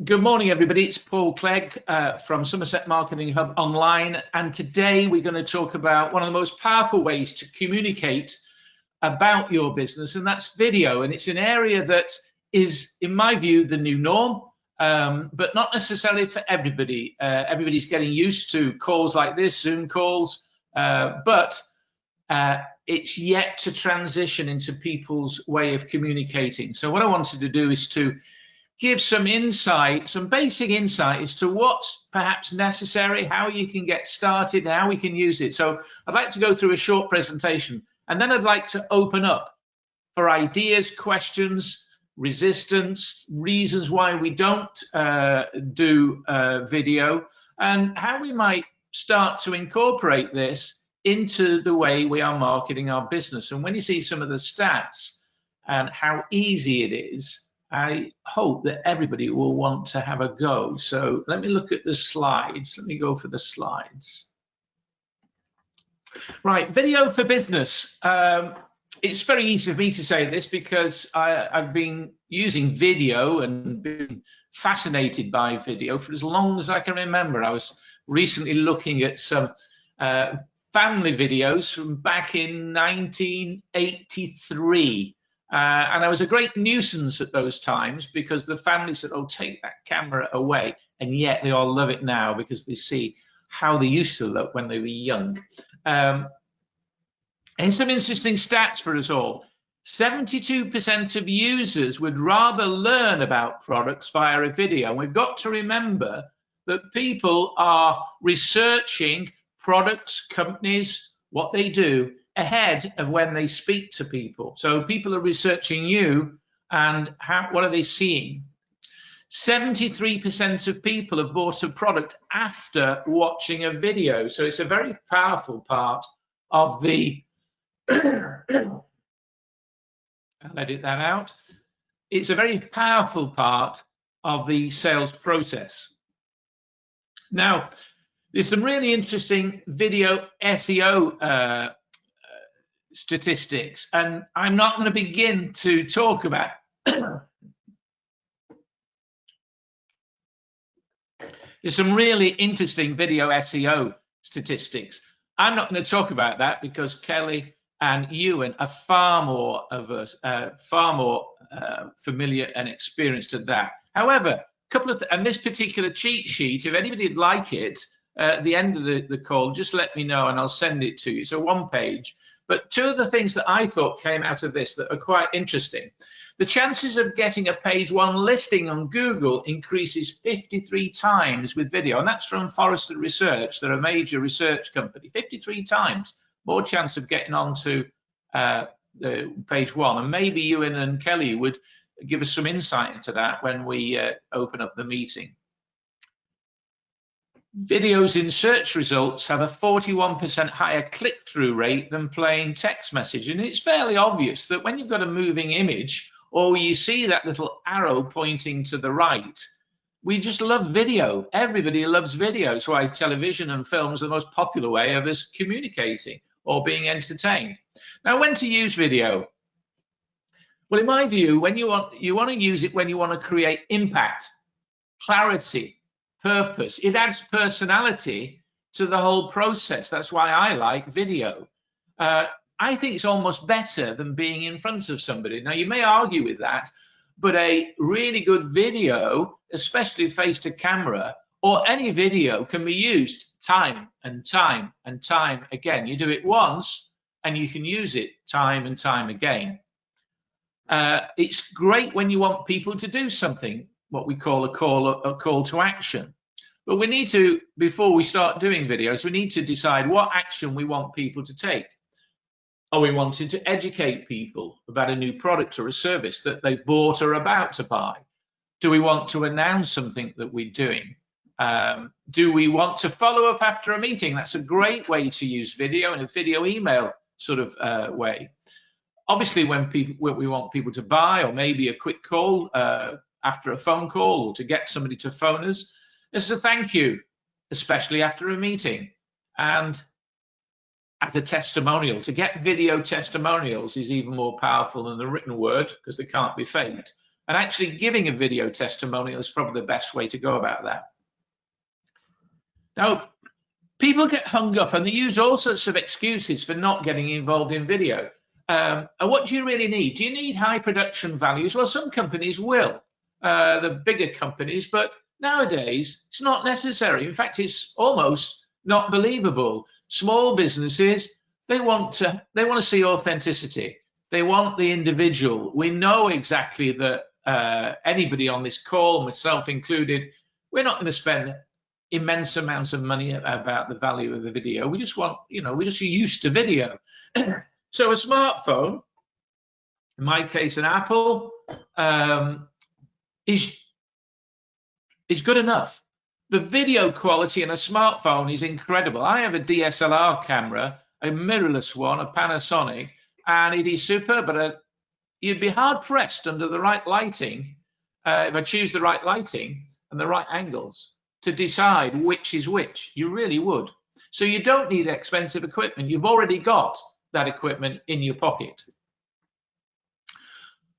Good morning, everybody. It's Paul Clegg from Somerset Marketing Hub Online, and today we're going to talk about one of the most powerful ways to communicate about your business, and that's video. And it's an area that is, in my view, the new norm, but not necessarily for everybody. Everybody's getting used to calls like this, Zoom calls, but it's yet to transition into people's way of communicating. So what I wanted to do is to give some insight, some basic insight as to what's perhaps necessary, how you can get started, how we can use it. So I'd like to go through a short presentation, and then I'd like to open up for ideas, questions, resistance, reasons why we don't do video, and how we might start to incorporate this into the way we are marketing our business. And when you see some of the stats and how easy it is, I hope that everybody will want to have a go. So let me look at the slides. Let me go for the slides. Right, video for business. It's very easy for me to say this because I've been using video and been fascinated by video for as long as I can remember. I was recently looking at some family videos from back in 1983. And I was a great nuisance at those times because the family said, oh, take that camera away. And yet they all love it now because they see how they used to look when they were young. And some interesting stats for us all. 72% of users would rather learn about products via a video. And we've got to remember that people are researching products, companies, what they do, ahead of when they speak to people. So people are researching you and what are they seeing? 73% of people have bought a product after watching a video. So it's a very powerful part of the, I'll edit that out. It's a very powerful part of the sales process. Now, there's some really interesting video SEO statistics, and I'm not going to begin to talk about there's some really interesting video SEO statistics. I'm not going to talk about that because Kelly and Ewan are far more familiar and experienced at that. However, a couple of and this particular cheat sheet, if anybody would like it at the end of the call, just let me know and I'll send it to you. So one page. But two of the things that I thought came out of this that are quite interesting. The chances of getting a page one listing on Google increases 53 times with video. And that's from Forrester Research. They're a major research company. 53 times more chance of getting onto the page one. And maybe Ewan and Kelly would give us some insight into that when we open up the meeting. Videos in search results have a 41% higher click-through rate than plain text message. And it's fairly obvious that when you've got a moving image or you see that little arrow pointing to the right, we just love video. Everybody loves video. That's why television and film is the most popular way of us communicating or being entertained. Now, when to use video? Well, in my view, when you want to use it when you want to create impact, clarity, purpose. It adds personality to the whole process. That's why I like video. I think it's almost better than being in front of somebody. Now, you may argue with that, but a really good video, especially face to camera, or any video can be used time and time and time again. You do it once and you can use it time and time again. It's great when you want people to do something, what we call a call to action. But we need to, before we start doing videos, we need to decide what action we want people to take. Are we wanting to educate people about a new product or a service that they've bought or about to buy? Do we want to announce something that we're doing? Do we want to follow up after a meeting? That's a great way to use video in a video email sort of way. Obviously, when we want people to buy, or maybe a quick call after a phone call, or to get somebody to phone us, this is a thank you, especially after a meeting. And as a testimonial, to get video testimonials is even more powerful than the written word because they can't be faked. And actually giving a video testimonial is probably the best way to go about that. Now, people get hung up and they use all sorts of excuses for not getting involved in video. And what do you really need? Do you need high production values? Well, some companies will, the bigger companies, but nowadays it's not necessary. In fact, it's almost not believable. Small businesses, they want to see authenticity. They want the individual. We know exactly that anybody on this call, myself included, we're not going to spend immense amounts of money about the value of the video. We just want, we're just used to video. So a smartphone, in my case, an Apple, is good enough. The video quality in a smartphone is incredible. I have a DSLR camera, a mirrorless one, a Panasonic, and it is superb. But you'd be hard pressed under the right lighting, if I choose the right lighting and the right angles, to decide which is which. You really would. So you don't need expensive equipment. You've already got that equipment in your pocket.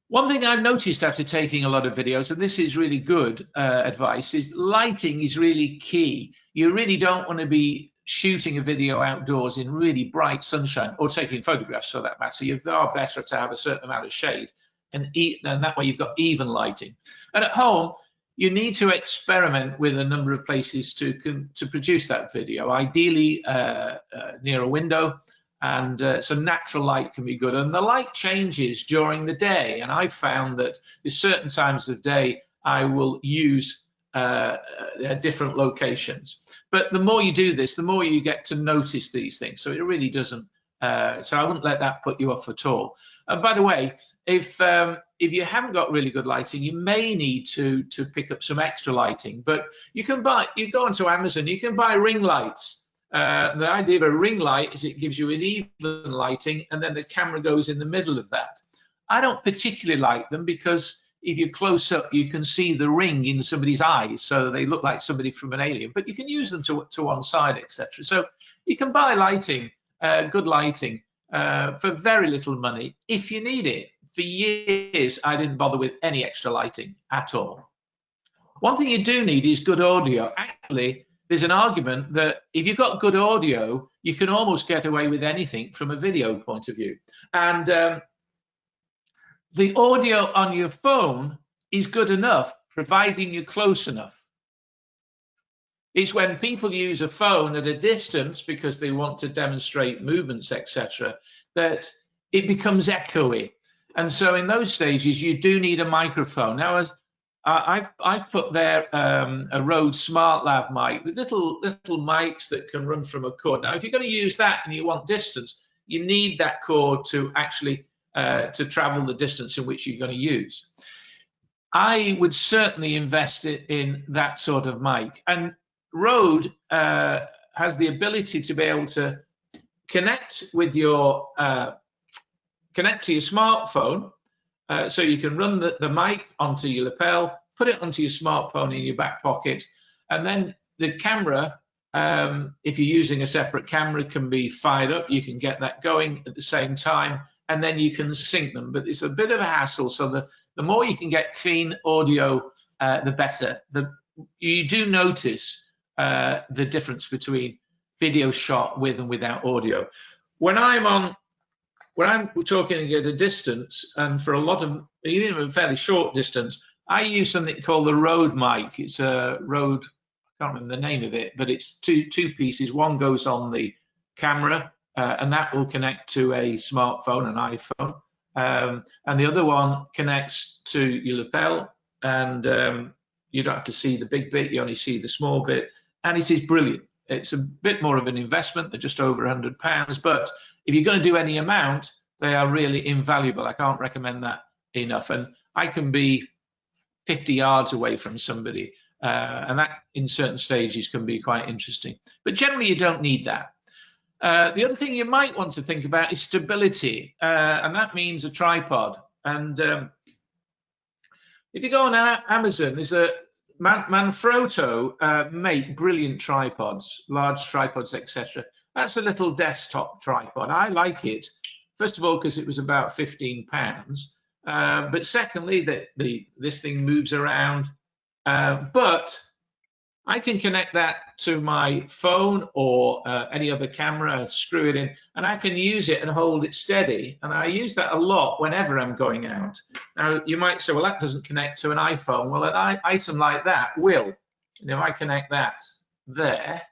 One thing I've noticed after taking a lot of videos, and this is really good advice, is lighting is really key. You really don't want to be shooting a video outdoors in really bright sunshine, or taking photographs for that matter. You are better to have a certain amount of shade, and that way you've got even lighting. And at home, you need to experiment with a number of places to produce that video, ideally near a window, and so natural light can be good. And the light changes during the day, and I've found that there's certain times of day I will use different locations. But the more you do this, the more you get to notice these things. So it really doesn't, so I wouldn't let that put you off at all. And by the way, if you haven't got really good lighting, you may need to pick up some extra lighting. But you go onto Amazon, you can buy ring lights. The idea of a ring light is it gives you an even lighting, and then the camera goes in the middle of that. I don't particularly like them because if you're close up, you can see the ring in somebody's eyes, so they look like somebody from an alien. But you can use them to one side, etc. So you can buy lighting, good lighting, for very little money if you need it. For years, I didn't bother with any extra lighting at all. One thing you do need is good audio. Actually, there's an argument that if you've got good audio, you can almost get away with anything from a video point of view. And the audio on your phone is good enough, providing you're close enough. It's when people use a phone at a distance because they want to demonstrate movements, etc., that it becomes echoey. And so in those stages, you do need a microphone. Now, as I've put there a Rode SmartLav mic with little mics that can run from a cord. Now, if you're going to use that and you want distance, you need that cord to actually to travel the distance in which you're going to use. I would certainly invest in that sort of mic. And Rode has the ability to be able to connect with your connect to your smartphone. So you can run the mic onto your lapel, put it onto your smartphone in your back pocket, and then the camera, if you're using a separate camera, can be fired up. You can get that going at the same time, and then you can sync them. But it's a bit of a hassle, so the more you can get clean audio, the better. You do notice the difference between video shot with and without audio. When I'm talking at a distance, and for a lot of, even a fairly short distance, I use something called the Rode mic. It's a Rode, I can't remember the name of it, but it's two pieces. One goes on the camera, and that will connect to a smartphone, an iPhone. And the other one connects to your lapel, and you don't have to see the big bit, you only see the small bit, and it is brilliant. It's a bit more of an investment, they're just over £100, but if you're going to do any amount, they are really invaluable. I can't recommend that enough. And I can be 50 yards away from somebody, and that in certain stages can be quite interesting. But generally, you don't need that. The other thing you might want to think about is stability, and that means a tripod. And if you go on Amazon, there's a Manfrotto make brilliant tripods, large tripods, etc. That's a little desktop tripod. I like it, first of all, because it was about £15, But secondly, this thing moves around. But I can connect that to my phone or any other camera, screw it in, and I can use it and hold it steady. And I use that a lot whenever I'm going out. Now, you might say, well, that doesn't connect to an iPhone. Well, an item like that will. And if I connect that there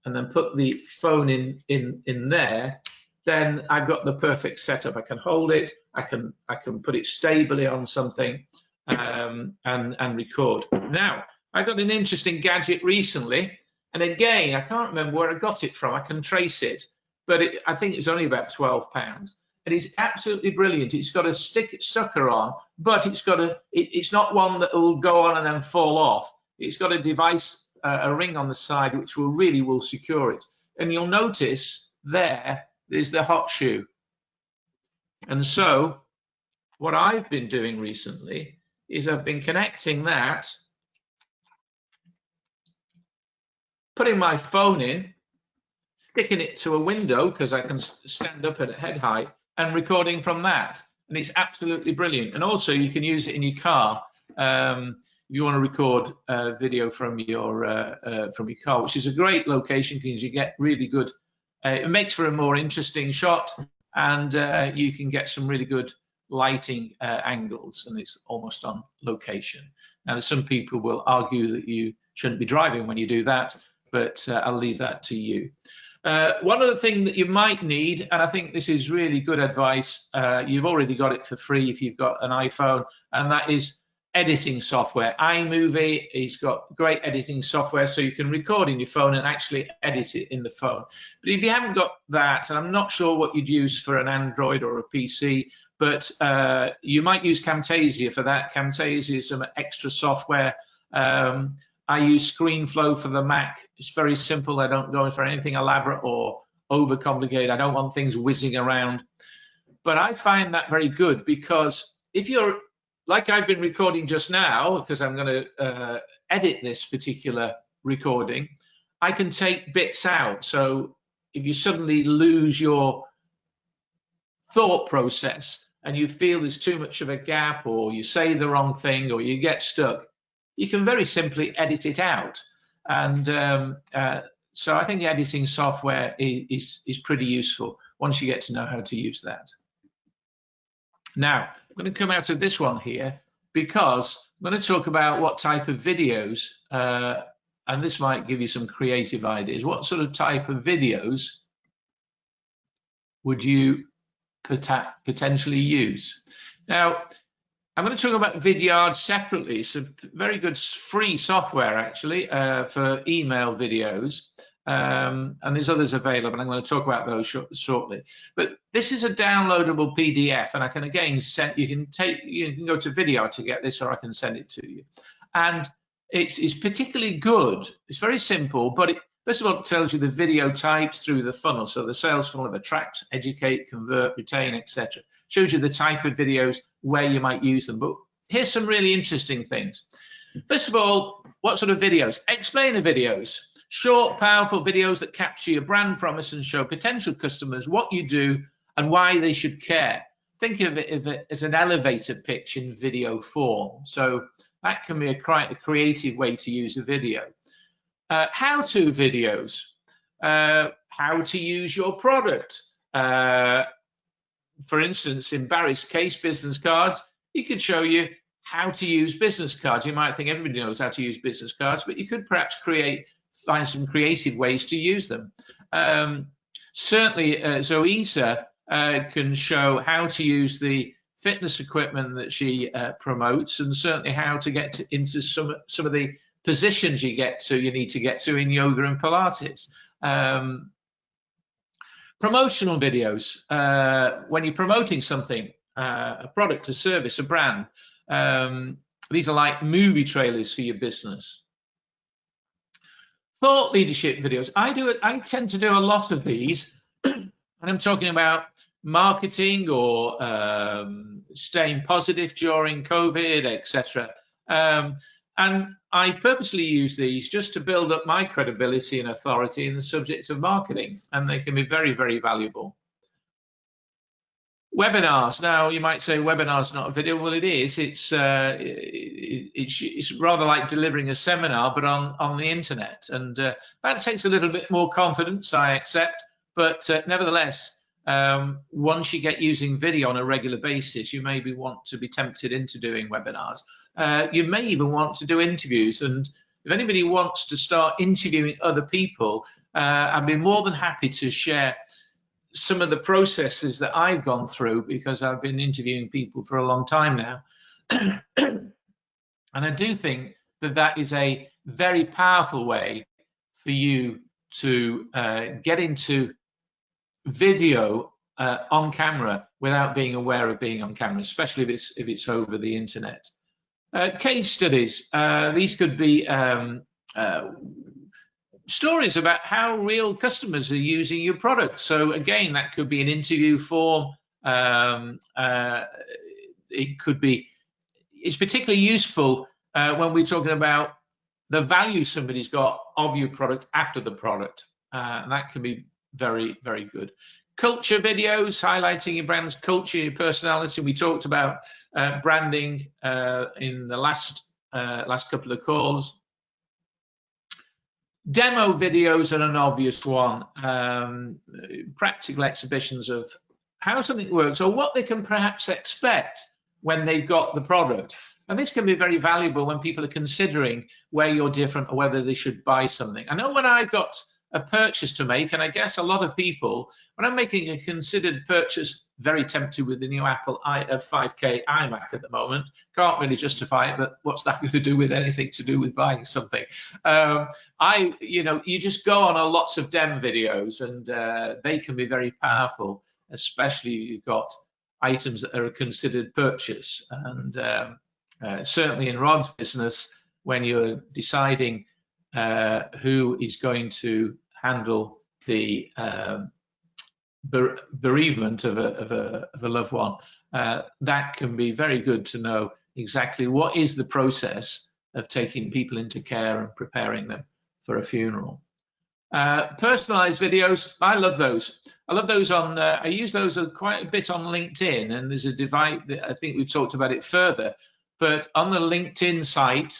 and then put the phone in there, then I've got the perfect setup. I can hold it, I can put it stably on something and record. Now, I got an interesting gadget recently, and again, I can't remember where I got it from. I can trace it, but I think it was only about £12. And it's absolutely brilliant. It's got a sucker on, but it's not one that will go on and then fall off. It's got a device, a ring on the side, which will secure it. And you'll notice there's the hot shoe. And so what I've been doing recently is I've been connecting that, putting my phone in, sticking it to a window because I can stand up at head height, and recording from that. And it's absolutely brilliant. And also you can use it in your car if you want to record video from your car, which is a great location because you get really good. It makes for a more interesting shot, and you can get some really good lighting angles, and it's almost on location. Now, some people will argue that you shouldn't be driving when you do that, but I'll leave that to you. One other thing that you might need, and I think this is really good advice, you've already got it for free if you've got an iPhone, and that is editing software. iMovie, it's got great editing software, so you can record in your phone and actually edit it in the phone. But if you haven't got that, and I'm not sure what you'd use for an Android or a PC, but you might use Camtasia for that. Camtasia is some extra software. I use Screenflow for the Mac. It's very simple. I don't go in for anything elaborate or overcomplicated. I don't want things whizzing around. But I find that very good because if you're, like I've been recording just now, because I'm going to edit this particular recording, I can take bits out. So if you suddenly lose your thought process and you feel there's too much of a gap, or you say the wrong thing, or you get stuck, you can very simply edit it out. And so I think the editing software is pretty useful once you get to know how to use that. Now, I'm going to come out of this one here because I'm going to talk about what type of videos, and this might give you some creative ideas. What sort of type of videos would you potentially use? Now, I'm going to talk about Vidyard separately. It's a very good free software, actually, for email videos. And there's others available, and I'm going to talk about those shortly. But this is a downloadable PDF, and I can again send. You can go to Vidyard to get this, or I can send it to you. And it's particularly good. It's very simple, but first of all, it tells you the video types through the funnel. So the sales funnel of attract, educate, convert, retain, etc. Shows you the type of videos where you might use them. But here's some really interesting things. First of all, what sort of videos? Explainer videos. Short, powerful videos that capture your brand promise and show potential customers what you do and why they should care. Think of it as an elevator pitch in video form. So that can be quite a creative way to use a video. How-to videos. How to use your product. For instance, in Barry's case, business cards, he could show you how to use business cards. You might think everybody knows how to use business cards, but you could perhaps find some creative ways to use them. Certainly, Zoisa can show how to use the fitness equipment that she promotes, and certainly how to get into some of the positions you need to get to in yoga and Pilates. Promotional videos, when you're promoting something, a product, a service, a brand. These are like movie trailers for your business. Thought leadership videos. I tend to do a lot of these, and I'm talking about marketing or staying positive during COVID, etc. And I purposely use these just to build up my credibility and authority in the subject of marketing, and they can be very, very valuable. Webinars. Now, you might say webinars not a video. Well, it is. It's rather like delivering a seminar, but on the internet, and that takes a little bit more confidence, I accept. But nevertheless, once you get using video on a regular basis, you maybe want to be tempted into doing webinars. You may even want to do interviews, and if anybody wants to start interviewing other people, I'd be more than happy to share some of the processes that I've gone through, because I've been interviewing people for a long time now. And I do think that that is a very powerful way for you to get into video on camera without being aware of being on camera, especially if it's over the internet. Case studies. These could be stories about how real customers are using your product. So again, that could be an interview form. It could be, it's particularly useful when we're talking about the value somebody's got of your product after the product. And that can be very, very good. Culture videos, highlighting your brand's culture, your personality. We talked about branding in the last couple of calls. Demo videos are an obvious one. Practical exhibitions of how something works or what they can perhaps expect when they've got the product. And this can be very valuable when people are considering where you're different or whether they should buy something. I know when I've got a purchase to make, and I guess a lot of people, when I'm making a considered purchase, very tempted with the new Apple 5K iMac at the moment, can't really justify it, but what's that going to do with anything to do with buying something? You just go on lots of dem videos, and they can be very powerful, especially if you've got items that are a considered purchase. And certainly in Rod's business, when you're deciding who is going to handle the bereavement of a loved one, that can be very good to know exactly what is the process of taking people into care and preparing them for a funeral. Personalized videos, I love those. I love those on, I use those quite a bit on LinkedIn, and there's a divide that I think we've talked about it further, but on the LinkedIn site,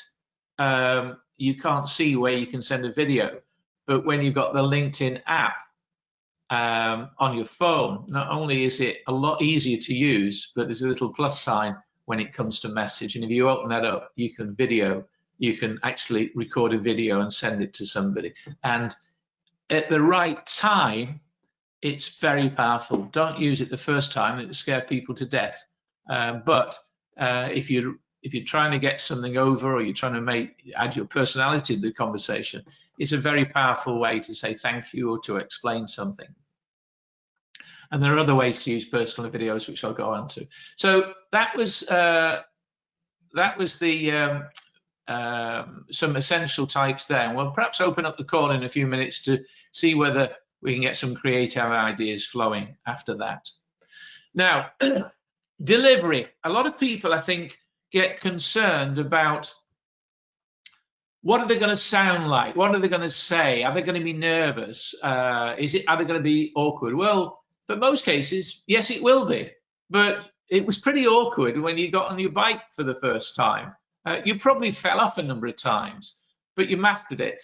you can't see where you can send a video. But when you've got the LinkedIn app on your phone, not only is it a lot easier to use, but there's a little plus sign when it comes to message. And if you open that up, you can actually record a video and send it to somebody. And at the right time, it's very powerful. Don't use it the first time, it will scare people to death. But if you're trying to get something over, or you're trying to add your personality to the conversation, it's a very powerful way to say thank you or to explain something. And there are other ways to use personal videos, which I'll go on to. So that was the some essential types there. And we'll perhaps open up the call in a few minutes to see whether we can get some creative ideas flowing after that. Now, delivery. A lot of people, I think, get concerned about what are they going to sound like? What are they going to say? Are they going to be nervous? Are they going to be awkward? Well, for most cases, yes, it will be. But it was pretty awkward when you got on your bike for the first time. You probably fell off a number of times, but you mastered it.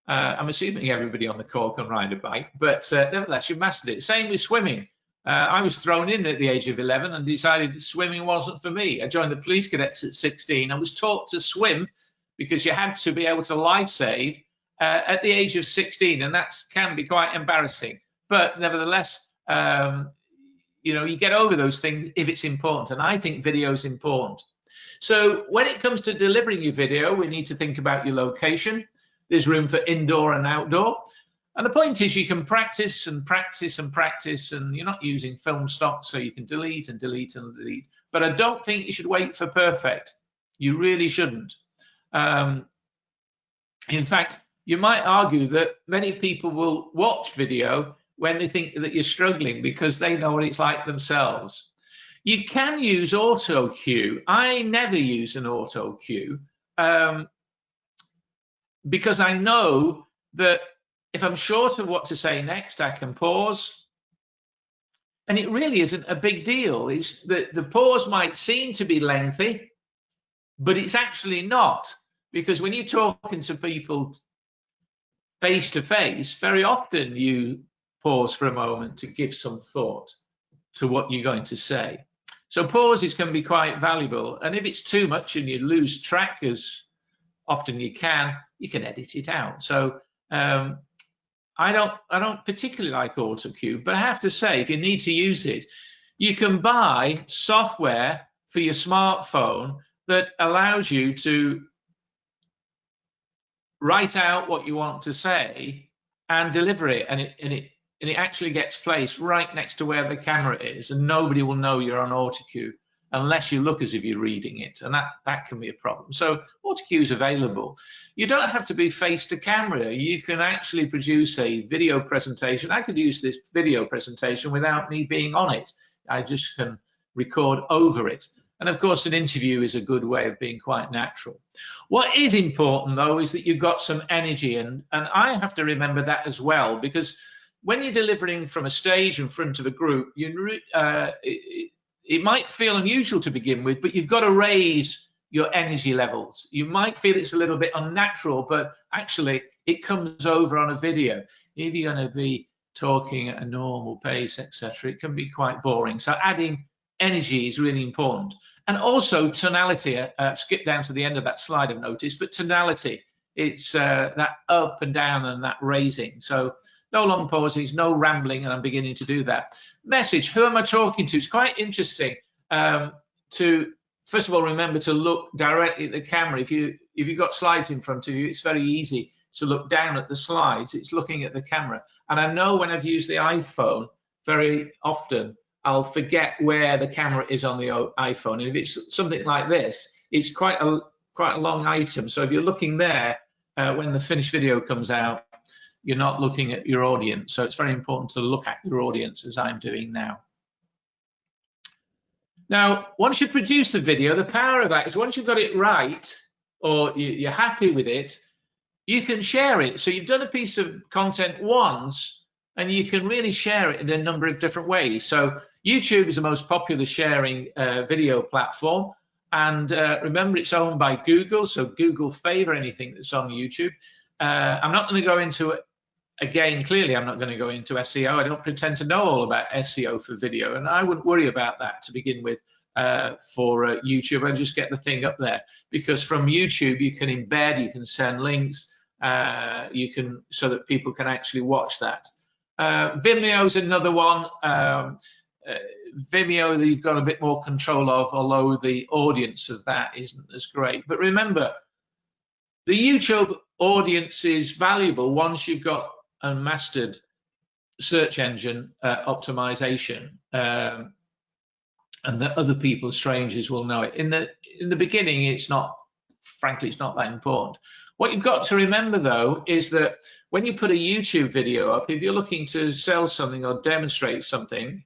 I'm assuming everybody on the call can ride a bike, but nevertheless, you mastered it. Same with swimming. I was thrown in at the age of 11 and decided swimming wasn't for me. I joined the police cadets at 16. I was taught to swim because you had to be able to life save at the age of 16, and that can be quite embarrassing. But nevertheless, you get over those things if it's important, and I think video is important. So when it comes to delivering your video, we need to think about your location. There's room for indoor and outdoor. And the point is you can practice and practice and practice, and you're not using film stock, so you can delete and delete and delete. But I don't think you should wait for perfect. You really shouldn't. In fact, you might argue that many people will watch video when they think that you're struggling because they know what it's like themselves. You can use auto cue. I never use an auto cue because I know that if I'm short of what to say next, I can pause. And it really isn't a big deal. It's that the pause might seem to be lengthy, but it's actually not, because when you're talking to people face to face, very often you pause for a moment to give some thought to what you're going to say. So pauses can be quite valuable. And if it's too much and you lose track, as often you can edit it out. So I don't particularly like autocue, but I have to say, if you need to use it, you can buy software for your smartphone that allows you to write out what you want to say and deliver it, and it actually gets placed right next to where the camera is, and nobody will know you're on autocue unless you look as if you're reading it, and that can be a problem. So autocue is available. You don't have to be face to camera. You can actually produce a video presentation. I could use this video presentation without me being on it. I just can record over it. And of course, an interview is a good way of being quite natural. What is important, though, is that you've got some energy, and I have to remember that as well, because when you're delivering from a stage in front of a group, it might feel unusual to begin with, but you've got to raise your energy levels. You might feel it's a little bit unnatural, but actually it comes over on a video. If you're going to be talking at a normal pace, etc., it can be quite boring. So adding energy is really important. And also tonality. Skip down to the end of that slide, I've noticed, but tonality, it's that up and down and that raising. So no long pauses, no rambling, and I'm beginning to do that. Message, who am I talking to? It's quite interesting to, first of all, remember to look directly at the camera. If you've got slides in front of you, it's very easy to look down at the slides. It's looking at the camera. And I know when I've used the iPhone, very often I'll forget where the camera is on the iPhone. And if it's something like this, it's quite a long item. So if you're looking there, when the finished video comes out, you're not looking at your audience. So it's very important to look at your audience, as I'm doing now. Now, once you produce the video, the power of that is once you've got it right, or you're happy with it, you can share it. So you've done a piece of content once, and you can really share it in a number of different ways. So YouTube is the most popular sharing video platform. And remember, it's owned by Google, so Google favor anything that's on YouTube. I'm not going to go into it. Again, clearly, I'm not going to go into SEO. I don't pretend to know all about SEO for video, and I wouldn't worry about that to begin with for YouTube. I just get the thing up there, because from YouTube you can embed, you can send links, you can, so that people can actually watch that. Vimeo is another one. Vimeo, you've got a bit more control of, although the audience of that isn't as great. But remember, the YouTube audience is valuable once you've got a mastered search engine optimization, and that other people, strangers, will know it. In the beginning, it's not, frankly, it's not that important. What you've got to remember, though, is that when you put a YouTube video up, if you're looking to sell something or demonstrate something,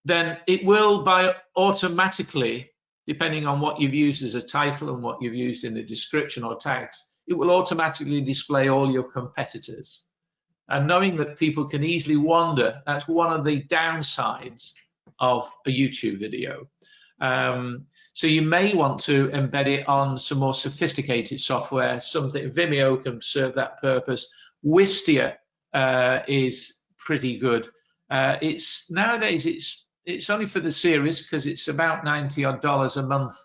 then it will automatically, depending on what you've used as a title and what you've used in the description or tags, it will automatically display all your competitors. And knowing that people can easily wander, that's one of the downsides of a YouTube video. So you may want to embed it on some more sophisticated software. Something Vimeo can serve that purpose. Wistia is pretty good. Nowadays it's only for the series, because it's about $90 odd a month,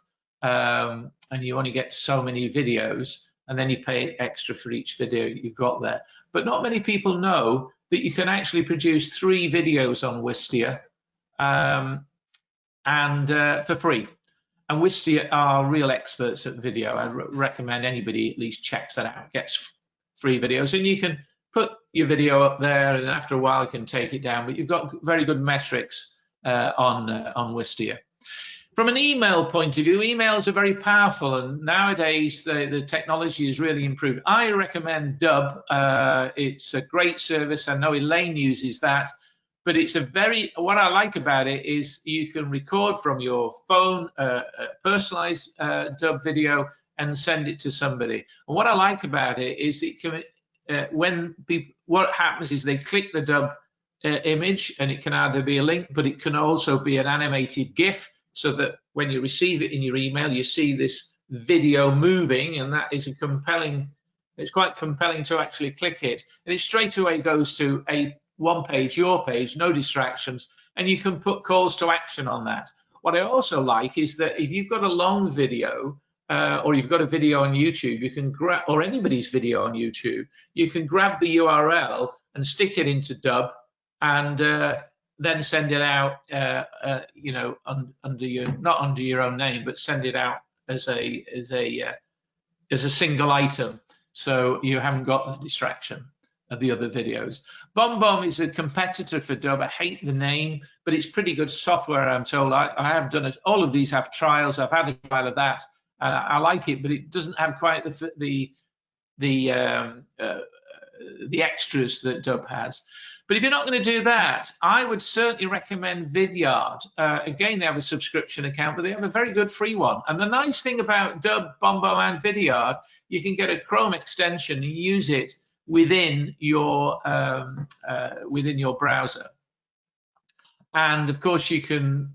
and you only get so many videos, and then you pay extra for each video you've got there. But not many people know that you can actually produce 3 videos on Wistia for free. And Wistia are real experts at video. I recommend anybody at least checks that out, gets free videos, and you can put your video up there, and after a while you can take it down. But you've got very good metrics on Wistia. From an email point of view, emails are very powerful, and nowadays the technology has really improved. I recommend Dub. It's a great service. I know Elaine uses that, but it's what I like about it is you can record from your phone a personalized Dub video and send it to somebody. And what I like about it is it can, what happens is they click the Dub image, and it can either be a link, but it can also be an animated GIF, so that when you receive it in your email, you see this video moving, and that is a compelling. It's quite compelling to actually click it, and it straight away goes to a one page, your page, no distractions, and you can put calls to action on that. What I also like is that if you've got a long video, or you've got a video on YouTube, you can grab, or anybody's video on YouTube, you can grab the URL and stick it into Dub, and then send it out, you know, under your, not under your own name, but send it out as a single item, so you haven't got the distraction of the other videos. BombBomb is a competitor for Dub. I hate the name, but it's pretty good software, I'm told. I have done it. All of these have trials. I've had a trial of that, and I like it, but it doesn't have quite the extras that Dub has. But if you're not going to do that, I would certainly recommend Vidyard. Again, they have a subscription account, but they have a very good free one. And the nice thing about Dub, BombBomb, and Vidyard, you can get a Chrome extension and use it within your browser. And of course, you can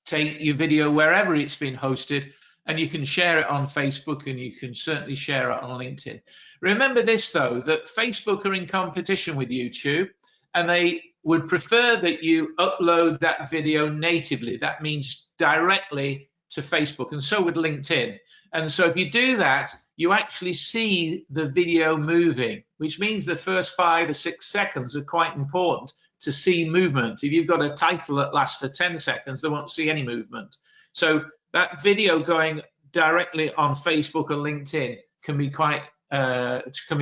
take your video wherever it's been hosted, and you can share it on Facebook, and you can certainly share it on LinkedIn. Remember this, though, that Facebook are in competition with YouTube, and they would prefer that you upload that video natively. That means directly to Facebook, and so would LinkedIn. And so if you do that, you actually see the video moving, which means the first 5 or 6 seconds are quite important to see movement. If you've got a title that lasts for 10 seconds, they won't see any movement. So that video going directly on Facebook or LinkedIn can be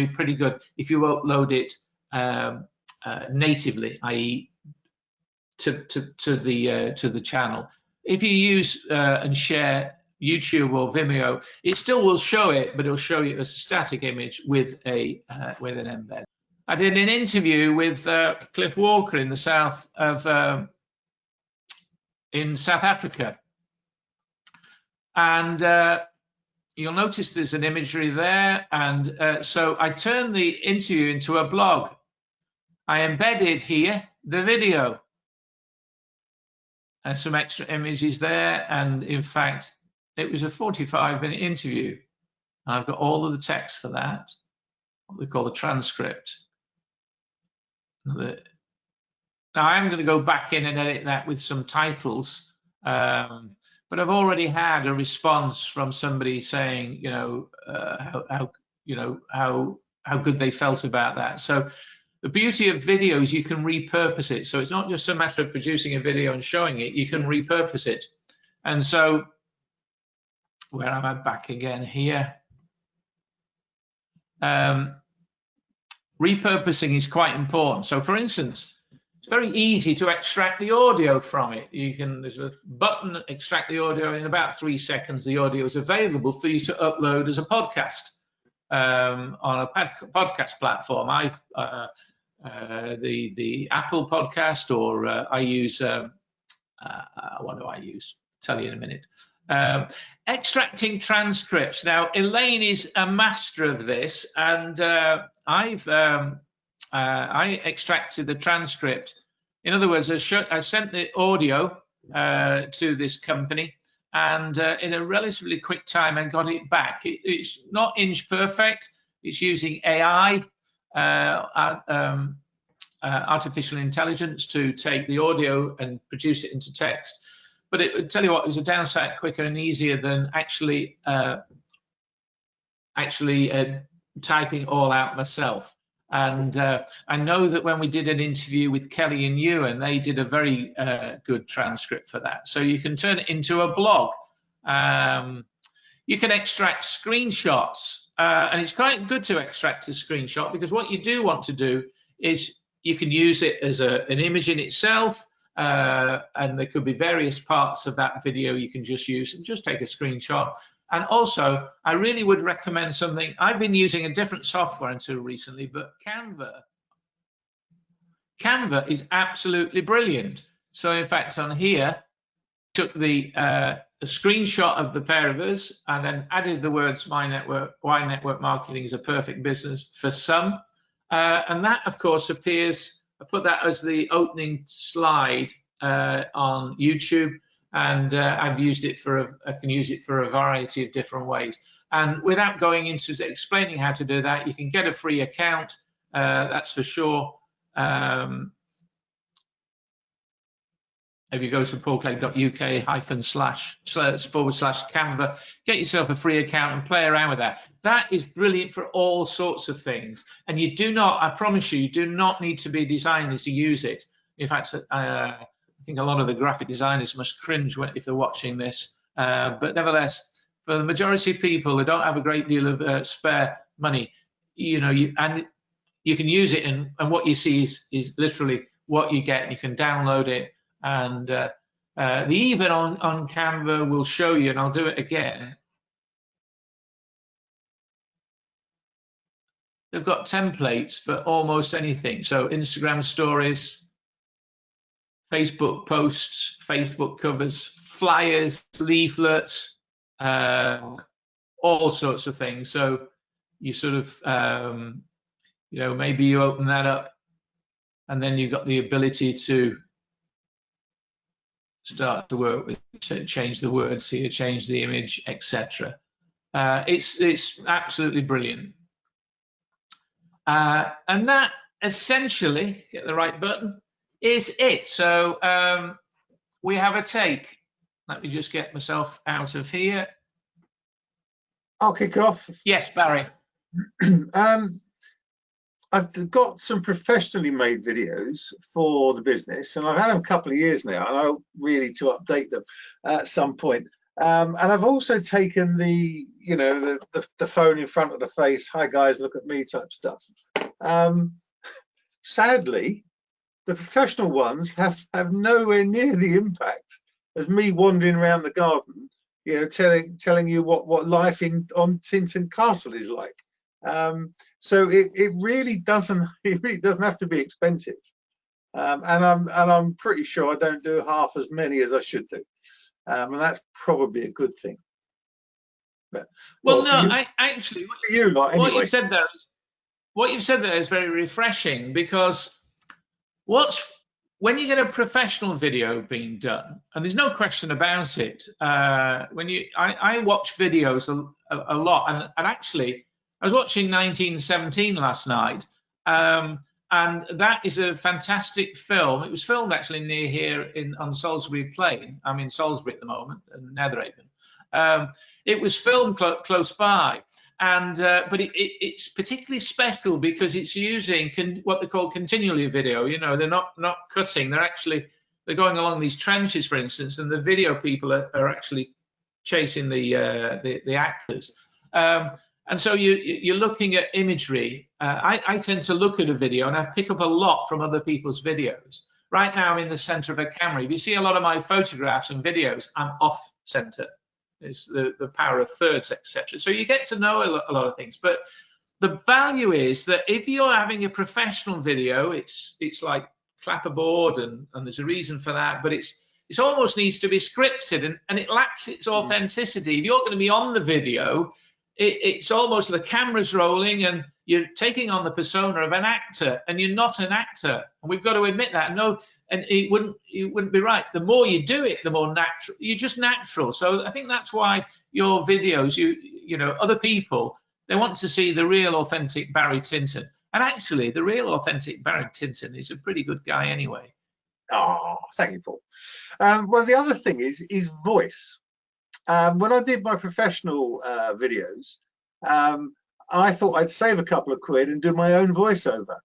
pretty good if you upload it natively, i.e., to the channel. If you use and share YouTube or Vimeo, it still will show it, but it'll show you a static image with an embed. I did an interview with Cliff Walker in the south of in South Africa, and you'll notice there's an imagery there, and so I turned the interview into a blog. I embedded here the video and some extra images there, and in fact, it was a 45-minute interview. And I've got all of the text for that, what they call a transcript. Now I'm going to go back in and edit that with some titles, but I've already had a response from somebody saying, you know, how good they felt about that. So the beauty of video is you can repurpose it. So it's not just a matter of producing a video and showing it, you can repurpose it. And so, where am I back again here? Repurposing is quite important. So for instance, it's very easy to extract the audio from it. There's a button, extract the audio, in about 3 seconds, the audio is available for you to upload as a podcast on a podcast platform. The Apple podcast, or I use, what do I use? I'll tell you in a minute. Extracting transcripts. Now, Elaine is a master of this, and I extracted the transcript. In other words, I sent the audio to this company, and in a relatively quick time, I got it back. It's not inch perfect. It's using AI, artificial intelligence, to take the audio and produce it into text. But it would tell you what, it was a downside quicker and easier than actually typing all out myself. And I know that when we did an interview with Kelly and Ewan, they did a very good transcript for that. So you can turn it into a blog. You can extract screenshots, and it's quite good to extract a screenshot, because what you do want to do is you can use it as an image in itself, and there could be various parts of that video you can just use and just take a screenshot. And also, I really would recommend something. I've been using a different software until recently, but Canva is absolutely brilliant. So in fact, on here, took a screenshot of the pair of us and then added the words why network marketing is a perfect business for some. And that, of course, appears I put that as the opening slide on YouTube, and I've used it I can use it for a variety of different ways. And without going into explaining how to do that, you can get a free account, that's for sure. If you go to paulclegg.uk//Canva, get yourself a free account and play around with that. That is brilliant for all sorts of things. And you do not, I promise you do not need to be designers to use it. In fact, I think a lot of the graphic designers must cringe if they're watching this. But nevertheless, for the majority of people who don't have a great deal of spare money, you can use it, and what you see is literally what you get. You can download it. And the even on Canva will show you, and I'll do it again. They've got templates for almost anything. So Instagram stories, Facebook posts, Facebook covers, flyers, leaflets, all sorts of things. So you sort of, maybe you open that up, and then you've got the ability to start to work with, change the words here, change the image, etc. It's absolutely brilliant. And that essentially, get the right button, is it. So we have a take. Let me just get myself out of here. I'll kick off. Yes, Barry. I've got some professionally made videos for the business, and I've had them a couple of years now, and I hope really to update them at some point. And I've also taken the phone in front of the face, hi guys, look at me type stuff. Sadly, the professional ones have nowhere near the impact as me wandering around the garden, telling you what life on Tintern Castle is like. So it really doesn't have to be expensive, and I'm pretty sure I don't do half as many as I should do, and that's probably a good thing. But, well, no, I actually what do you like anyway? What you've said there is very refreshing, because when you get a professional video being done, and there's no question about it, I watch videos a lot, and actually I was watching 1917 last night, and that is a fantastic film. It was filmed actually near here on Salisbury Plain. I'm in Salisbury at the moment, in Netheravon. It was filmed close by, and but it's particularly special because it's using what they call continually video. They're not cutting. They're going along these trenches, for instance, and the video people are actually chasing the actors. And so you're looking at imagery. I tend to look at a video and I pick up a lot from other people's videos. Right now I'm in the center of a camera. If you see a lot of my photographs and videos, I'm off center. It's the power of thirds, etc. So you get to know a lot of things. But the value is that if you're having a professional video, it's like clapperboard, and there's a reason for that, but it almost needs to be scripted, and it lacks its authenticity. If you're going to be on the video, it's almost the camera's rolling and you're taking on the persona of an actor, and you're not an actor. And we've got to admit that. No, and it wouldn't be right. The more you do it, the more natural. You're just natural. So I think that's why your videos, other people, they want to see the real authentic Barry Tinton. And actually, the real authentic Barry Tinton is a pretty good guy anyway. Oh, thank you, Paul. Well, the other thing is voice. When I did my professional videos, I thought I'd save a couple of quid and do my own voiceover.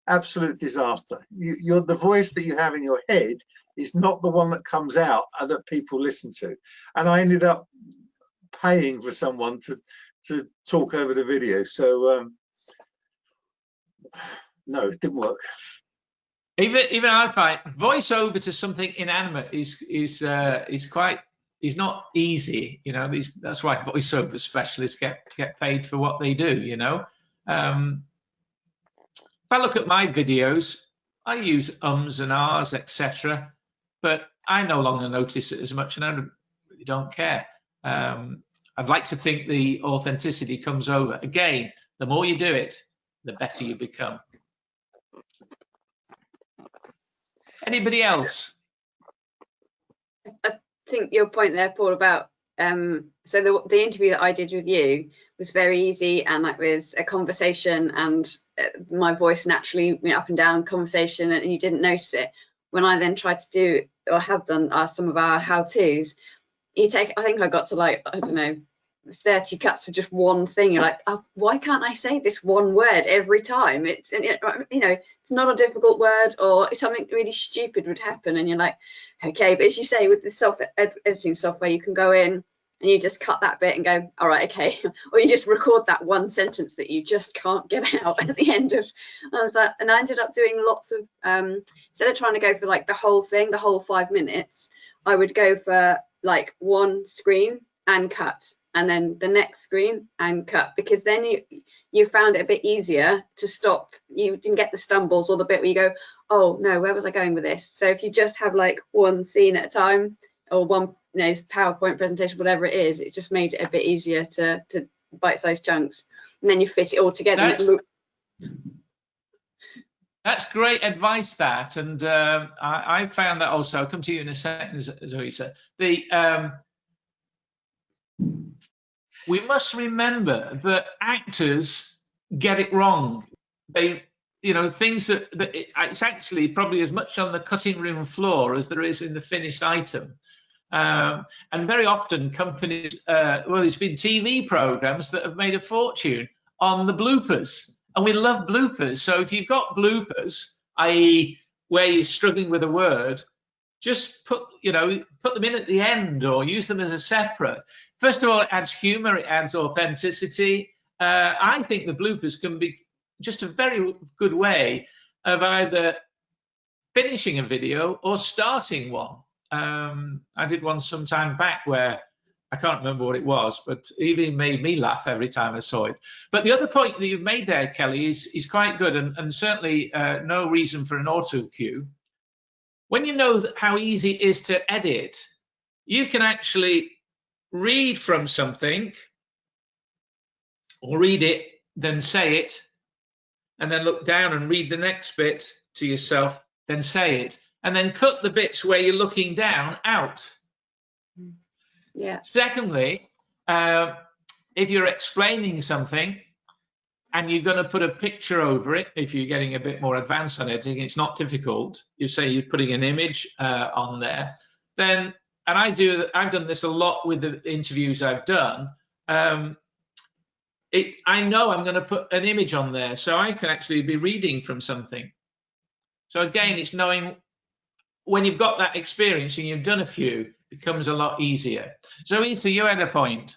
Absolute disaster. The voice that you have in your head is not the one that comes out that people listen to. And I ended up paying for someone to talk over the video. So no, it didn't work. Even I find voiceover to something inanimate is not easy. That's why voiceover specialists get paid for what they do. If I look at my videos, I use ums and ahs, etc. But I no longer notice it as much, and I really don't care. I'd like to think the authenticity comes over. Again, the more you do it, the better you become. Anybody else? I think your point there, Paul, about so the interview that I did with you was very easy, and it was a conversation, and my voice naturally went up and down conversation, and you didn't notice it. When I then tried to do, or have done, some of our how-tos, I think I got to like, I don't know, 30 cuts for just one thing. You're like, oh, why can't I say this one word every time? It's, you know, it's not a difficult word, or something really stupid would happen, and you're like, okay. But as you say, with the editing software, you can go in and you just cut that bit and go, all right, okay. Or you just record that one sentence that you just can't get out at the end of that. And I ended up doing lots of, instead of trying to go for like the whole thing, the whole 5 minutes, I would go for like one screen and cut, and then the next screen and cut, because then you found it a bit easier to stop. You didn't get the stumbles or the bit where you go, oh no, where was I going with this? So if you just have like one scene at a time, or one, you know, PowerPoint presentation, whatever it is, it just made it a bit easier to bite-sized chunks, and then you fit it all together. That's great advice, that, and I found that also. I'll come to you in a second, Zoe said. We must remember that actors get it wrong. They, you know, things that it's actually probably as much on the cutting room floor as there is in the finished item. And very often companies, well, there's been TV programs that have made a fortune on the bloopers, and we love bloopers. So if you've got bloopers, i.e. where you're struggling with a word, just put them in at the end, or use them as a separate. First of all, it adds humor, it adds authenticity. I think the bloopers can be just a very good way of either finishing a video or starting one. I did one some time back where I can't remember what it was, but it even made me laugh every time I saw it. But the other point that you've made there, Kelly, is quite good, and certainly no reason for an auto cue. When you know how easy it is to edit, you can actually read from something, or read it, then say it, and then look down and read the next bit to yourself, then say it, and then cut the bits where you're looking down out. Yeah. Secondly, if you're explaining something and you're going to put a picture over it, if you're getting a bit more advanced on editing, it's not difficult. You say you're putting an image on there, then, and I've done this a lot with the interviews I've done. I know I'm going to put an image on there, so I can actually be reading from something. So again, it's knowing when you've got that experience and you've done a few, it becomes a lot easier. So Issa, you had a point.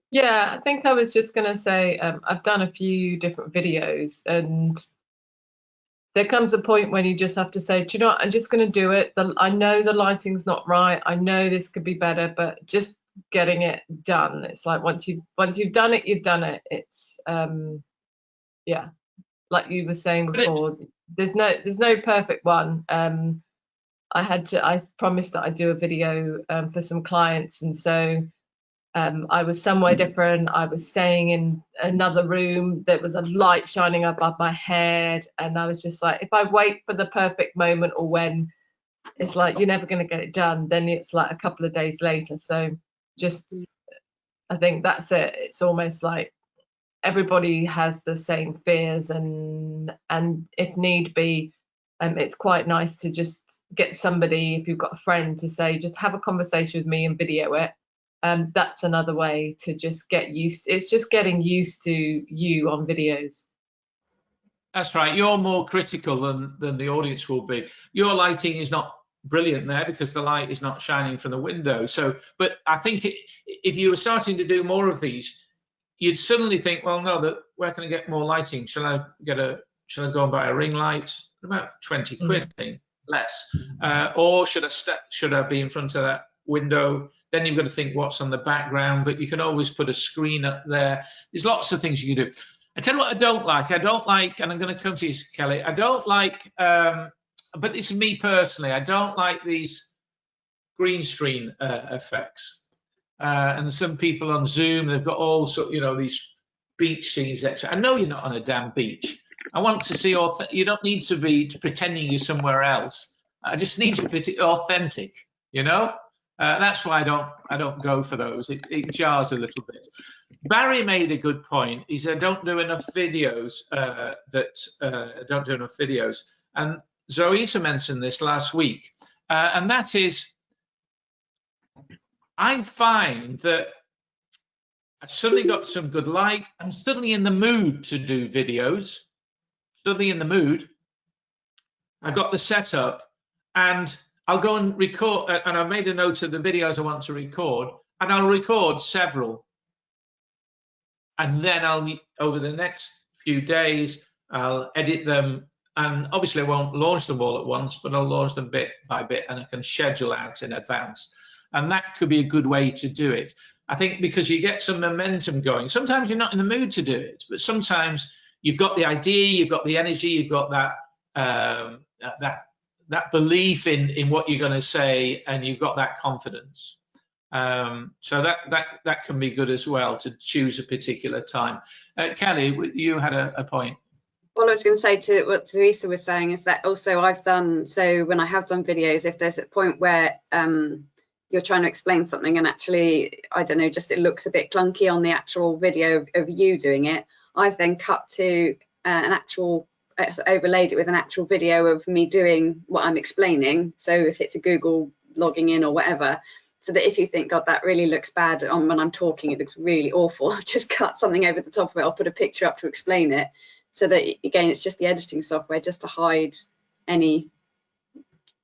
Yeah, I think I was just going to say, I've done a few different videos, and there comes a point when you just have to say, do you know what, I'm just going to do it. I know the lighting's not right. I know this could be better, but just getting it done. It's like once you've done it, you've done it. It's yeah, like you were saying before, there's no perfect one. I promised that I'd do a video for some clients, and so I was somewhere different. I was staying in another room. There was a light shining above my head, and I was just like, if I wait for the perfect moment, or when it's like you're never going to get it done, then it's like a couple of days later. So just, I think that's it. It's almost like everybody has the same fears, and if need be, it's quite nice to just get somebody, if you've got a friend, to say, just have a conversation with me and video it. That's another way to just get used. It's just getting used to you on videos. That's right. You're more critical than the audience will be. Your lighting is not brilliant there because the light is not shining from the window. So, but I think if you were starting to do more of these, you'd suddenly think, well, no, where can I get more lighting? Shall I go and buy a ring light? About 20 quid, I think, less. Or should I be in front of that window? Then you've got to think what's on the background, but you can always put a screen up there. There's lots of things you can do. I tell you what I don't like, and I'm going to come to you, Kelly, I don't like, but it's me personally, I don't like these green screen effects. And some people on Zoom, they've got all sort, these beach scenes, etc. I know you're not on a damn beach. I want to see, you don't need to be pretending you're somewhere else. I just need to be authentic, you know. That's why I don't go for those. It jars a little bit. Barry made a good point. He said, don't do enough videos. Don't do enough videos. And Zoisa mentioned this last week, and that is, I find that I suddenly got some good like. I'm suddenly in the mood to do videos. Suddenly in the mood. I got the setup, and I'll go and record. And I've made a note of the videos I want to record, and I'll record several. And then over the next few days, I'll edit them. And obviously, I won't launch them all at once, but I'll launch them bit by bit, and I can schedule out in advance. And that could be a good way to do it. I think because you get some momentum going. Sometimes you're not in the mood to do it, but sometimes you've got the idea, you've got the energy, you've got that belief in what you're going to say, and you've got that confidence. So that can be good as well, to choose a particular time. Kelly, you had a point. All I was going to say to what Teresa was saying is that also I've done, so when I have done videos, if there's a point where you're trying to explain something and actually, I don't know, just it looks a bit clunky on the actual video of you doing it, I've then cut to an actual, overlaid it with an actual video of me doing what I'm explaining. So if it's a Google logging in or whatever, so that if you think, God, that really looks bad on when I'm talking, it looks really awful, just cut something over the top of it. I'll put a picture up to explain it. So that, again, it's just the editing software just to hide any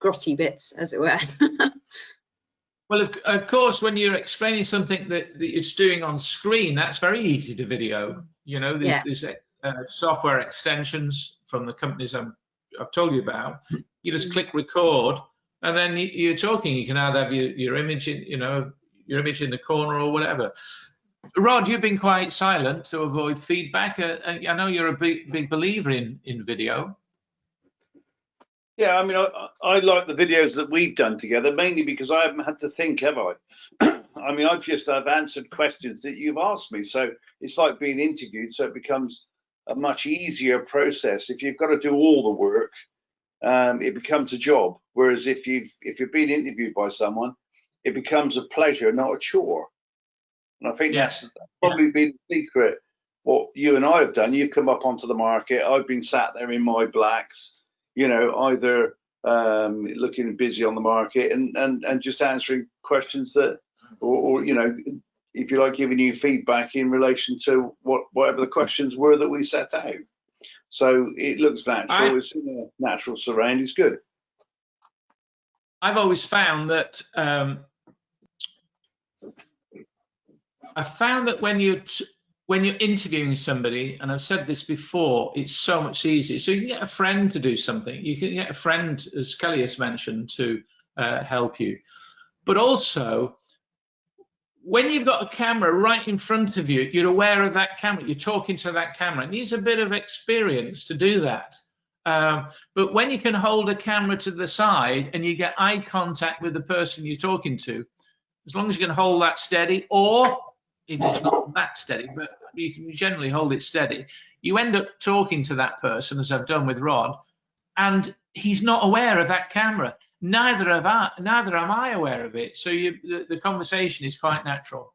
grotty bits, as it were. Well, of course, when you're explaining something that it's doing on screen, that's very easy to video. You know, there's software extensions from the companies I've told you about. You just click record, and then you're talking. You can either have your image in, your image in the corner or whatever. Rod, you've been quite silent to avoid feedback. I know you're a big believer in video. Yeah, I mean, I like the videos that we've done together, mainly because I haven't had to think, have I? I mean, I've answered questions that you've asked me. So it's like being interviewed. So it becomes a much easier process. If you've got to do all the work, it becomes a job. Whereas if you're being interviewed by someone, it becomes a pleasure, not a chore. And I think that's probably been the secret. What you and I have done, you've come up onto the market. I've been sat there in my blacks, either looking busy on the market and just answering questions that, or if you like, giving you feedback in relation to whatever the questions were that we set out. So it looks natural. It's in a natural surround. It's good. I've always found that when you're interviewing somebody, and I've said this before, it's so much easier. So you can get a friend to do something. You can get a friend, as Kelly has mentioned, to help you. But also, when you've got a camera right in front of you, you're aware of that camera. You're talking to that camera. It needs a bit of experience to do that. But when you can hold a camera to the side and you get eye contact with the person you're talking to, as long as you can hold that steady, or if it's not that steady, but you can generally hold it steady, you end up talking to that person, as I've done with Rod, and he's not aware of that camera. Neither am I aware of it. So the conversation is quite natural.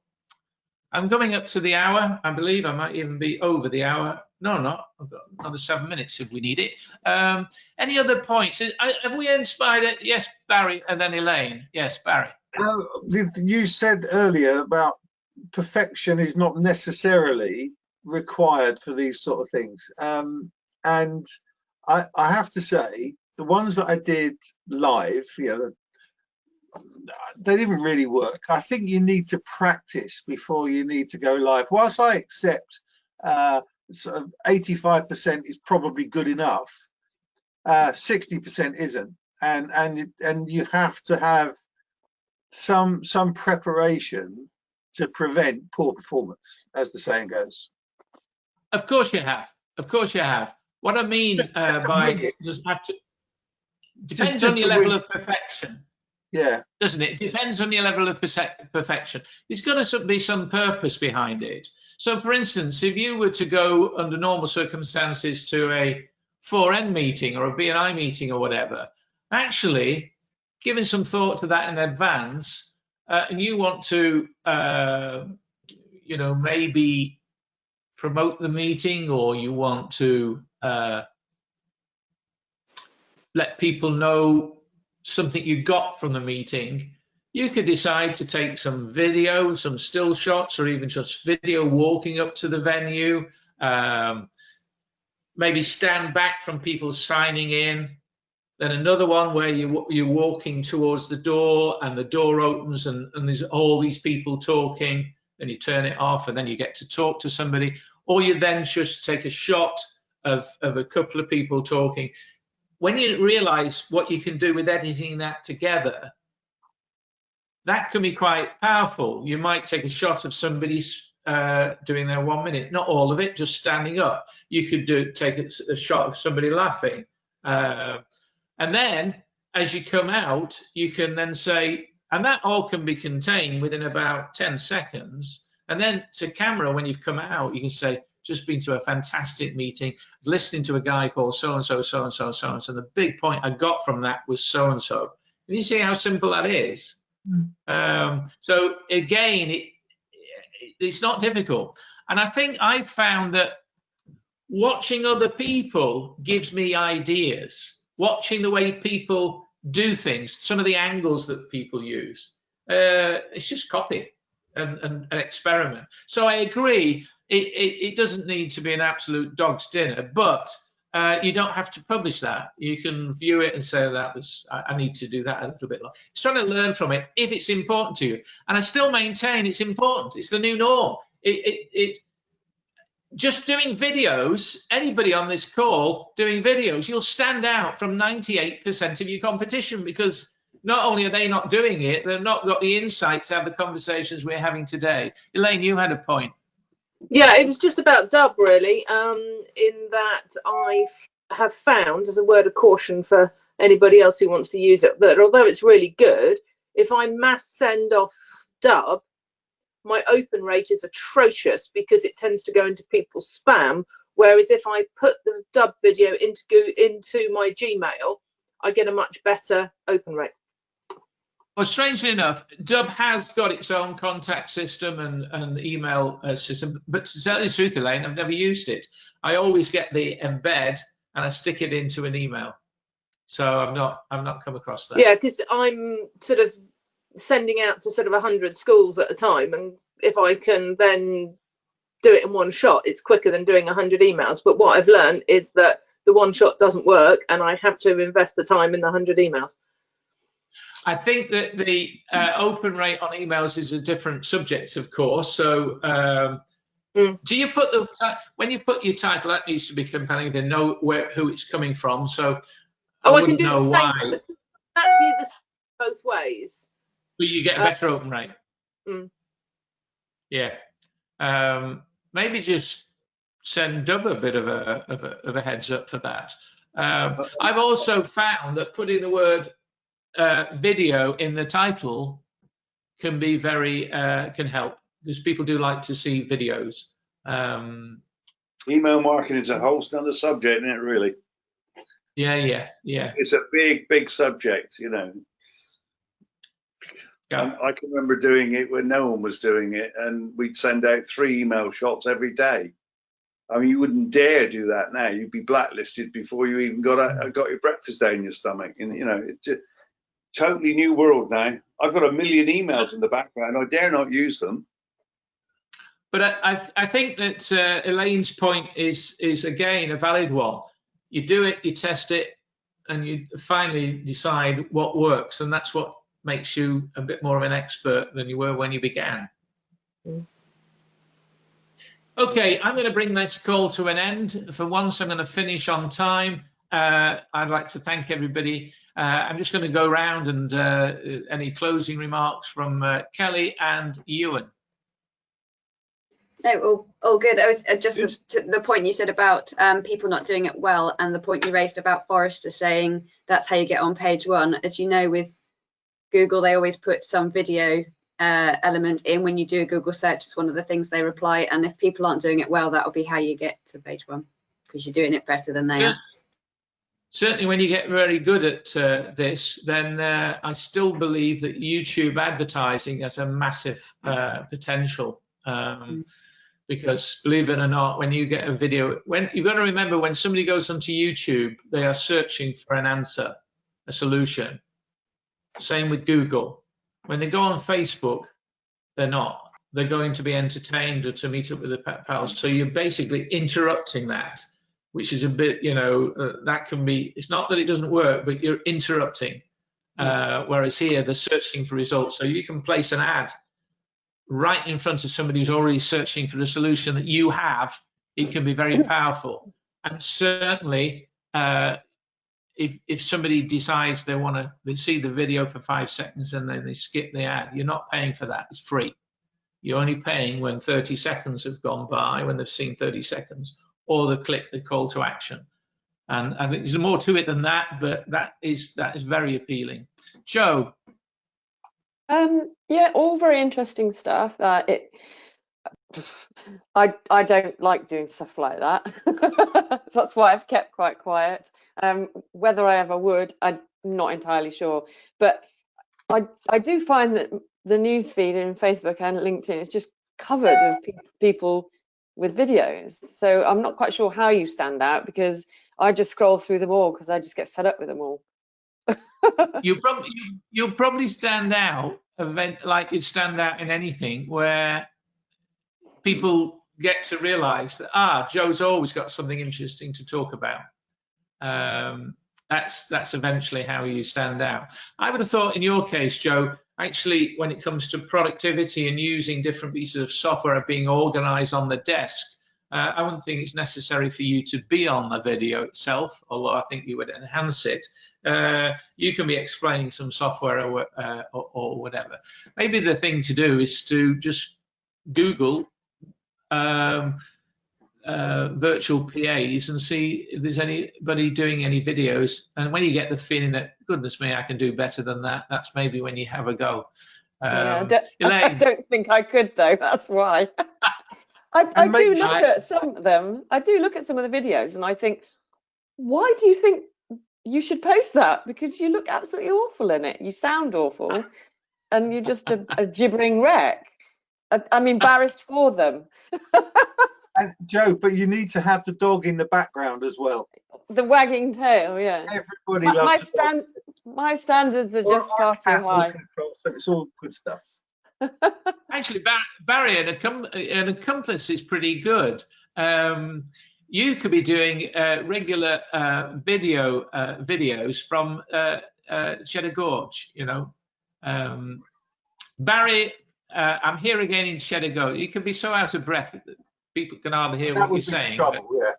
I'm coming up to the hour. I believe I might even be over the hour. No, I'm not. I've got another 7 minutes if we need it. Any other points? Have we inspired it? Yes, Barry, and then Elaine. Yes, Barry. You said earlier about perfection is not necessarily required for these sort of things. And I have to say, the ones that I did live, they didn't really work. I think you need to practice before you need to go live. Whilst I accept sort of 85% is probably good enough, 60% isn't, and you have to have some preparation to prevent poor performance, as the saying goes. Of course you have. Of course you have. What I mean by just have to depends on your level of perfection. Yeah. Doesn't it? It depends on your level of perfection. There's got to be some purpose behind it. So, for instance, if you were to go under normal circumstances to a 4N meeting or a BNI meeting or whatever, actually, giving some thought to that in advance, and you want to, you know, maybe promote the meeting, or you want to let people know something you got from the meeting, you could decide to take some video, some still shots, or even just video walking up to the venue. Maybe stand back from people signing in. Then another one where you're walking towards the door, and the door opens, and there's all these people talking. Then you turn it off, and then you get to talk to somebody. Or you then just take a shot of a couple of people talking. When you realize what you can do with editing that together, that can be quite powerful. You might take a shot of somebody's doing their 1 minute, not all of it, just standing up. You could take a shot of somebody laughing. And then as you come out, you can then say, and that all can be contained within about 10 seconds. And then to camera, when you've come out, you can say, just been to a fantastic meeting, listening to a guy called so-and-so, so-and-so, so-and-so. And the big point I got from that was so-and-so. And you see how simple that is? So again, it's not difficult. And I think I've found that watching other people gives me ideas. Watching the way people do things, some of the angles that people use, it's just copy and experiment. So I agree, it doesn't need to be an absolute dog's dinner, but you don't have to publish that. You can view it and say, I need to do that a little bit longer. It's trying to learn from it if it's important to you. And I still maintain it's important. It's the new norm. Just doing videos, anybody on this call doing videos, you'll stand out from 98% of your competition, because not only are they not doing it, they've not got the insight to have the conversations we're having today. Elaine, you had a point. Yeah, it was just about dub, really, in that I have found, as a word of caution for anybody else who wants to use it, that although it's really good, if I mass send off dub, my open rate is atrocious because it tends to go into people's spam. Whereas if I put the dub video into my Gmail, I get a much better open rate. Well, strangely enough, Dub has got its own contact system and email system, but to tell you the truth, Elaine, I've never used it. I always get the embed and I stick it into an email. So I've not come across that. Yeah, because I'm sort of sending out to sort of 100 schools at a time, and if I can then do it in one shot, it's quicker than doing 100 emails. But what I've learned is that the one shot doesn't work, and I have to invest the time in the 100 emails. I think that the open rate on emails is a different subject, of course. So do you put when you put your title, that needs to be compelling, they know who it's coming from. So I can do know the same, why. Exactly the same both ways. But you get a better open rate. Yeah. Maybe just send Dub a bit of a heads up for that. I've also found that putting the word video in the title can be can help, because people do like to see videos. Email marketing is a whole other subject, isn't it, really? Yeah. It's a big subject, you know. Yeah. I can remember doing it when no one was doing it, and we'd send out 3 email shots every day. I mean, you wouldn't dare do that now. You'd be blacklisted before you even got your breakfast down your stomach. And you know, it's a totally new world now. I've got 1 million emails in the background. I dare not use them. But I think that Elaine's point is again a valid one. You do it, you test it, and you finally decide what works, and that's what makes you a bit more of an expert than you were when you began. Okay, I'm going to bring this call to an end. For once, I'm going to finish on time. I'd like to thank everybody. I'm just going to go around and any closing remarks from Kelly and Ewan. No, all good. I was just the point you said about people not doing it well, and the point you raised about Forrester saying that's how you get on page 1. As you know, with Google, they always put some video element in when you do a Google search. It's one of the things they reply, and if people aren't doing it well, that will be how you get to page 1, because you're doing it better than they are. certainly when you get very good at this, then I still believe that YouTube advertising has a massive potential. Because believe it or not, when you get a video, when you've got to remember, when somebody goes onto YouTube, they are searching for an answer, a solution. Same with Google. When they go on Facebook, they're not. They're going to be entertained or to meet up with their pals. So you're basically interrupting that, which is a bit, that can be, it's not that it doesn't work, but you're interrupting. Whereas here, they're searching for results. So you can place an ad right in front of somebody who's already searching for the solution that you have. It can be very powerful. And certainly, if somebody decides they want to see the video for 5 seconds and then they skip the ad, you're not paying for that. It's free. You're only paying when 30 seconds have gone by, when they've seen 30 seconds, or they click the call to action. And I think there's more to it than that, but that is very appealing. Joe. Yeah, all very interesting stuff. I don't like doing stuff like that. That's why I've kept quite quiet. Whether I ever would, I'm not entirely sure. But I do find that the newsfeed in Facebook and LinkedIn is just covered with people with videos. So I'm not quite sure how you stand out, because I just scroll through them all because I just get fed up with them all. You'll probably stand out, like you'd stand out in anything, where people get to realise that Joe's always got something interesting to talk about. That's eventually how you stand out. I would have thought in your case, Joe, actually, when it comes to productivity and using different pieces of software being organised on the desk, I wouldn't think it's necessary for you to be on the video itself, although I think you would enhance it. You can be explaining some software or whatever. Maybe the thing to do is to just Google virtual PAs and see if there's anybody doing any videos. And when you get the feeling that, goodness me, I can do better than that, that's maybe when you have a go. I don't think I could, though. That's why. I do look at some of them. I do look at some of the videos and I think, why do you think you should post that? Because you look absolutely awful in it. You sound awful and you're just a gibbering wreck. I'm embarrassed for them. And Joe, but you need to have the dog in the background as well. The wagging tail, yeah. Everybody loves my standards are just far too high. So it's all good stuff. Actually, Barry, an accomplice is pretty good. You could be doing regular videos from Cheddar Gorge, Barry, I'm here again in Cheddar Gorge. You can be so out of breath that people can hardly hear what you're saying. Trouble, yeah.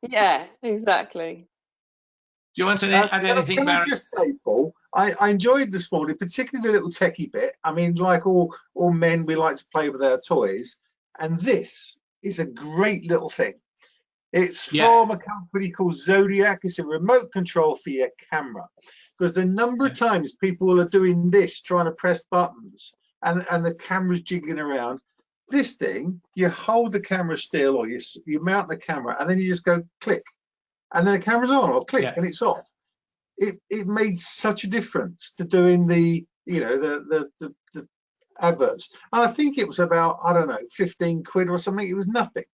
Yeah, exactly. Do you want to add anything, Can Barry? I just say, Paul, I enjoyed this morning, particularly the little techie bit. I mean, like all men, we like to play with our toys. And this is a great little thing. It's from a company called Zodiac. It's a remote control for your camera. Because the number of times people are doing this, trying to press buttons, and the camera's jiggling around. This thing, you hold the camera still, or you mount the camera, and then you just go click, and then the camera's on, or click, and it's off. It made such a difference to doing the the adverts, and I think it was about, I don't know, 15 quid or something. It was nothing.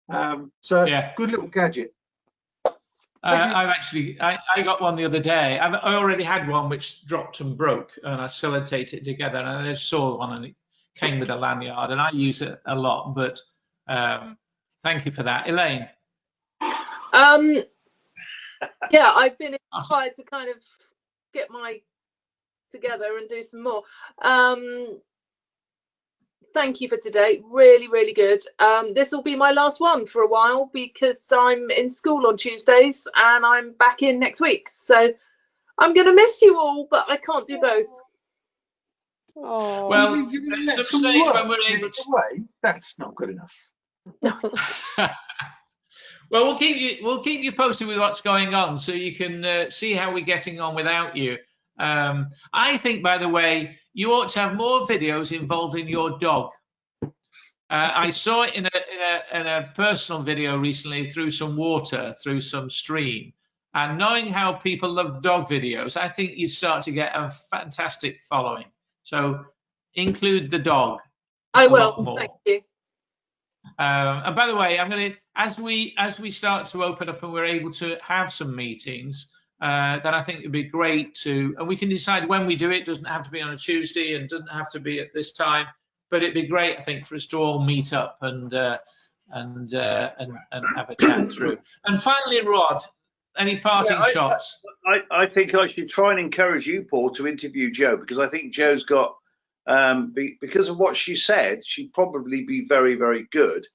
Good little gadget. I got one the other day. I already had one which dropped and broke, and I sellotape it together, and I just saw one and it came with a lanyard, and I use it a lot. But thank you for that, Elaine. Yeah, I've been inspired to kind of get my together and do some more. Thank you for today. Really, really good. This will be my last one for a while because I'm in school on Tuesdays and I'm back in next week. So I'm going to miss you all, but I can't do both. Oh, well, there's some stage when we're able to. That's not good enough. No. Well, we'll keep you posted with what's going on, so you can see how we're getting on without you. I think, by the way, you ought to have more videos involving your dog. I saw it in a personal video recently through some water, through some stream, And knowing how people love dog videos, I think you start to get a fantastic following. So include the dog. I a lot will. more. Thank you. And by the way, I'm going to, as we start to open up and we're able to have some meetings, then I think it'd be great to, and we can decide when we do it. It doesn't have to be on a Tuesday and doesn't have to be at this time, but it'd be great, I think, for us to all meet up and have a chat through. And finally, Rod, any parting shots? I think I should try and encourage you, Paul, to interview Jo, because I think Jo's got, because of what she said, she'd probably be very, very good.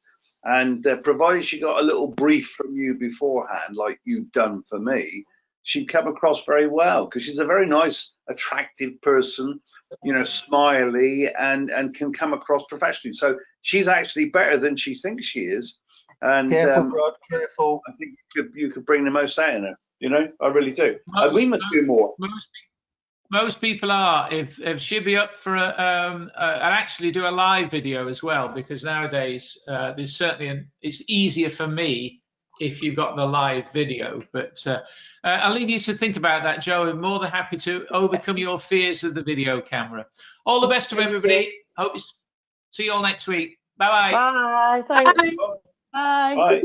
And provided she got a little brief from you beforehand, like you've done for me, she'd come across very well, because she's a very nice, attractive person, you know, smiley, and can come across professionally. So she's actually better than she thinks she is. And careful, Rod, careful. I think you could bring the most out of her. You know, I really do. We must do more. Most people are. If she'd be up for and actually do a live video as well, because nowadays there's certainly it's easier for me if you've got the live video. But I'll leave you to think about that, Jo. I'm more than happy to overcome your fears of the video camera. All the best to everybody. Hope to see you all next week. Bye-bye. Bye. Thanks. Bye.